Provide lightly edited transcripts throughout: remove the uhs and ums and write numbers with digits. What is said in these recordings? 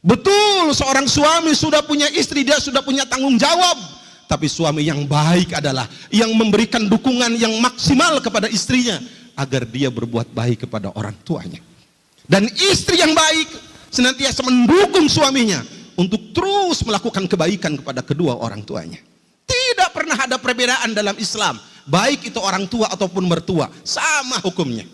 Betul, seorang suami sudah punya istri, dia sudah punya tanggung jawab. Tapi suami yang baik adalah yang memberikan dukungan yang maksimal kepada istrinya agar dia berbuat baik kepada orang tuanya. Dan istri yang baik senantiasa mendukung suaminya untuk terus melakukan kebaikan kepada kedua orang tuanya. Tidak pernah ada perbedaan dalam Islam, baik itu orang tua ataupun mertua, sama hukumnya.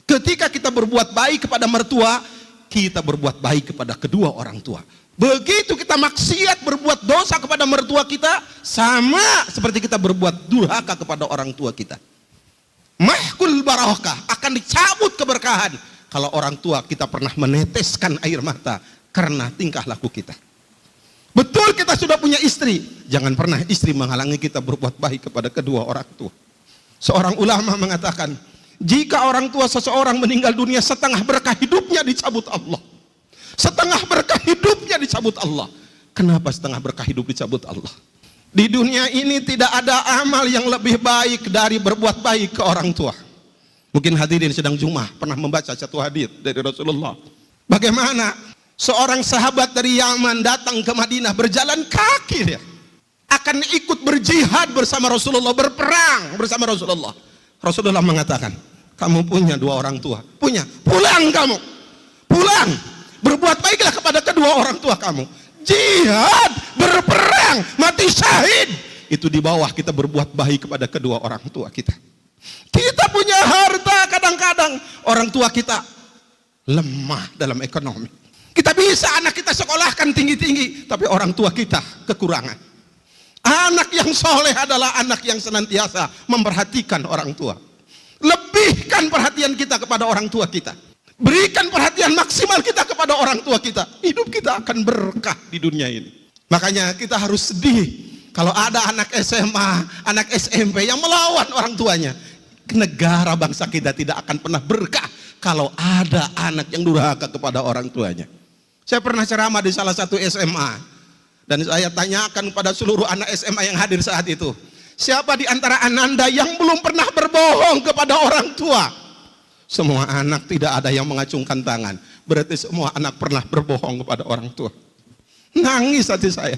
Ketika kita berbuat baik kepada mertua, kita berbuat baik kepada kedua orang tua. Begitu kita maksiat berbuat dosa kepada mertua kita, sama seperti kita berbuat durhaka kepada orang tua kita. Mahkul barakah, akan dicabut keberkahan kalau orang tua kita pernah meneteskan air mata karena tingkah laku kita. Betul, kita sudah punya istri, jangan pernah istri menghalangi kita berbuat baik kepada kedua orang tua. Seorang ulama mengatakan, jika orang tua seseorang meninggal dunia, setengah berkah hidupnya dicabut Allah. Setengah berkah hidupnya dicabut Allah. Kenapa setengah berkah hidup dicabut Allah? Di dunia ini tidak ada amal yang lebih baik dari berbuat baik ke orang tua. Mungkin hadirin sedang Jumat pernah membaca satu hadis dari Rasulullah. Bagaimana seorang sahabat dari Yaman datang ke Madinah berjalan kaki, dia akan ikut berjihad bersama Rasulullah, berperang bersama Rasulullah. Rasulullah mengatakan, kamu punya dua orang tua, punya, pulang kamu, pulang, berbuat baiklah kepada kedua orang tua kamu. Jihad, berperang, mati syahid, itu di bawah kita berbuat baik kepada kedua orang tua kita. Kita punya harta, kadang-kadang orang tua kita lemah dalam ekonomi. Kita bisa anak kita sekolahkan tinggi-tinggi, tapi orang tua kita kekurangan. Anak yang soleh adalah anak yang senantiasa memperhatikan orang tua. Lebihkan perhatian kita kepada orang tua kita. Berikan perhatian maksimal kita kepada orang tua kita. Hidup kita akan berkah di dunia ini. Makanya kita harus sedih kalau ada anak SMA, anak SMP yang melawan orang tuanya. Negara bangsa kita tidak akan pernah berkah kalau ada anak yang durhaka kepada orang tuanya. Saya pernah ceramah di salah satu SMA. Dan saya tanyakan pada seluruh anak SMA yang hadir saat itu, siapa di antara ananda yang belum pernah berbohong kepada orang tua? Semua anak, tidak ada yang mengacungkan tangan. Berarti semua anak pernah berbohong kepada orang tua. Nangis hati saya.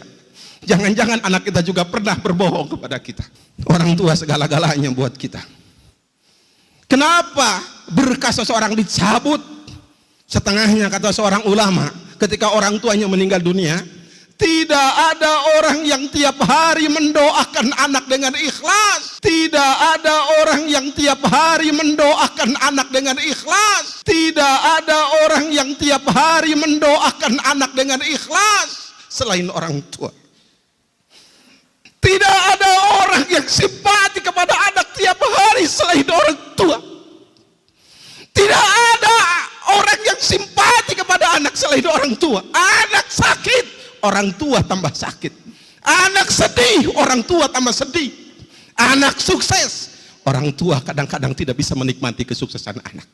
Jangan-jangan anak kita juga pernah berbohong kepada kita. Orang tua segala-galanya buat kita. Kenapa berkah seseorang dicabut? Setengahnya kata seorang ulama, ketika orang tuanya meninggal dunia, tidak ada orang yang tiap hari mendoakan anak dengan ikhlas. Tidak ada orang yang tiap hari mendoakan anak dengan ikhlas. Tidak ada orang yang tiap hari mendoakan anak dengan ikhlas selain orang tua. Tidak ada orang yang simpati kepada anak tiap hari selain orang tua. Tidak ada orang yang simpati kepada anak selain orang tua. Anak sakit, orang tua tambah sakit. Anak sedih, orang tua tambah sedih. Anak sukses, orang tua kadang-kadang tidak bisa menikmati kesuksesan anak.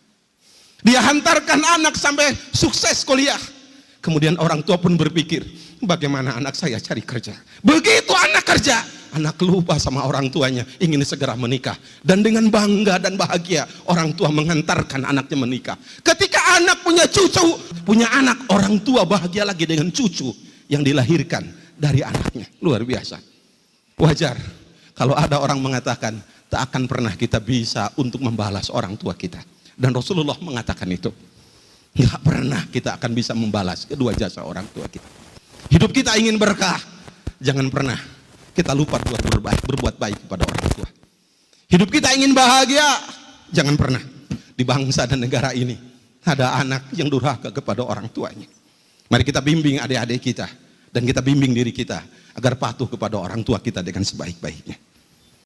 Dia hantarkan anak sampai sukses kuliah. Kemudian orang tua pun berpikir, bagaimana anak saya cari kerja. Begitu anak kerja, anak lupa sama orang tuanya, ingin segera menikah. Dan dengan bangga dan bahagia, orang tua mengantarkan anaknya menikah. Ketika anak punya cucu, punya anak, orang tua bahagia lagi dengan cucu yang dilahirkan dari anaknya. Luar biasa. Wajar kalau ada orang mengatakan tak akan pernah kita bisa untuk membalas orang tua kita. Dan Rasulullah mengatakan itu. Nggak pernah kita akan bisa membalas kedua jasa orang tua kita. Hidup kita ingin berkah, jangan pernah kita lupa berbuat baik kepada orang tua. Hidup kita ingin bahagia, jangan pernah di bangsa dan negara ini ada anak yang durhaka kepada orang tuanya. Mari kita bimbing adik-adik kita dan kita bimbing diri kita agar patuh kepada orang tua kita dengan sebaik-baiknya.